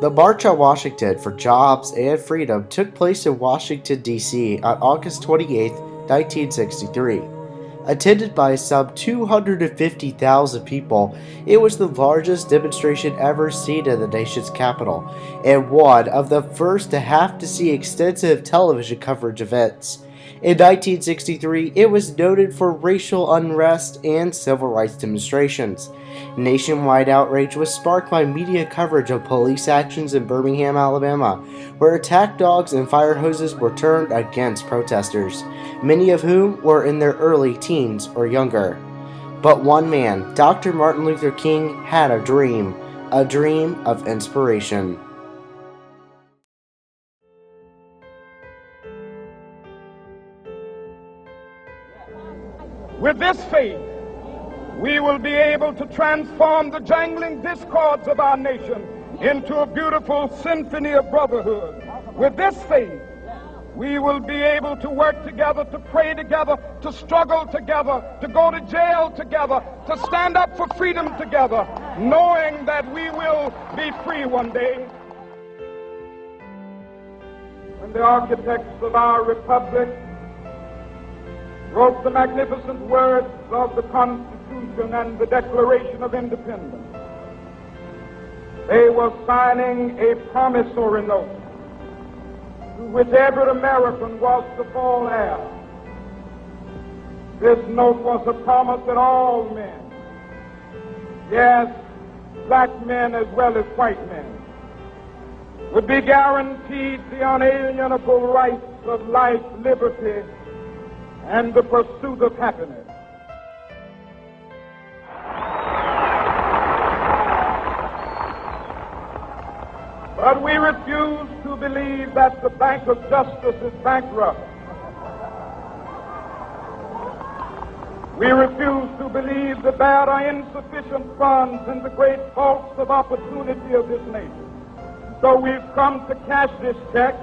The March on Washington for Jobs and Freedom took place in Washington, D.C. on August 28, 1963. Attended by some 250,000 people, it was the largest demonstration ever seen in the nation's capital, and one of the first to have to see extensive television coverage events. In 1963, it was noted for racial unrest and civil rights demonstrations. Nationwide outrage was sparked by media coverage of police actions in Birmingham, Alabama, where attack dogs and fire hoses were turned against protesters, many of whom were in their early teens or younger. But one man, Dr. Martin Luther King, had a dream of inspiration. With this faith, we will be able to transform the jangling discords of our nation into a beautiful symphony of brotherhood. With this faith, we will be able to work together, to pray together, to struggle together, to go to jail together, to stand up for freedom together, knowing that we will be free one day. When the architects of our republic wrote the magnificent words of the Constitution and the Declaration of Independence, they were signing a promissory note to which every American was to fall heir. This note was a promise that all men, yes, black men as well as white men, would be guaranteed the unalienable rights of life, liberty, and the pursuit of happiness. But we refuse to believe that the Bank of Justice is bankrupt. We refuse to believe that there are insufficient funds in the great vaults of opportunity of this nation. So we've come to cash this check,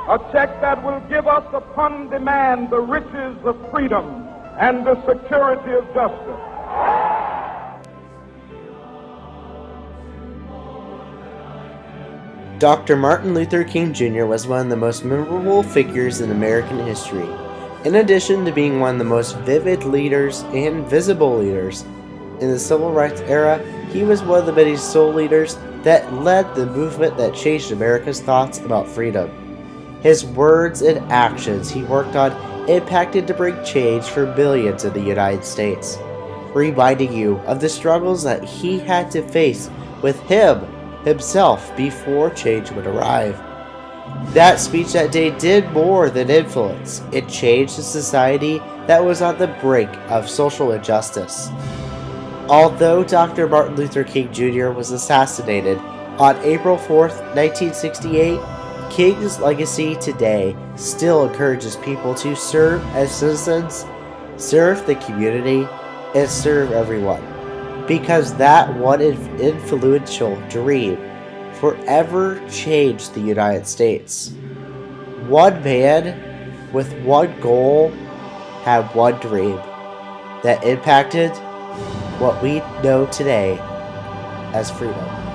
a check that will give us upon demand the riches of freedom and the security of justice. Dr. Martin Luther King Jr. was one of the most memorable figures in American history. In addition to being one of the most vivid leaders and visible leaders in the civil rights era, he was one of the many soul leaders that led the movement that changed America's thoughts about freedom. His words and actions he worked on impacted to bring change for millions in the United States, reminding you of the struggles that he had to face with himself before change would arrive. That speech that day did more than influence. It changed a society that was on the brink of social injustice. Although Dr. Martin Luther King Jr. was assassinated on April 4th, 1968, King's legacy today still encourages people to serve as citizens, serve the community, and serve everyone, because that one influential dream forever changed the United States. One man with one goal had one dream that impacted what we know today as freedom.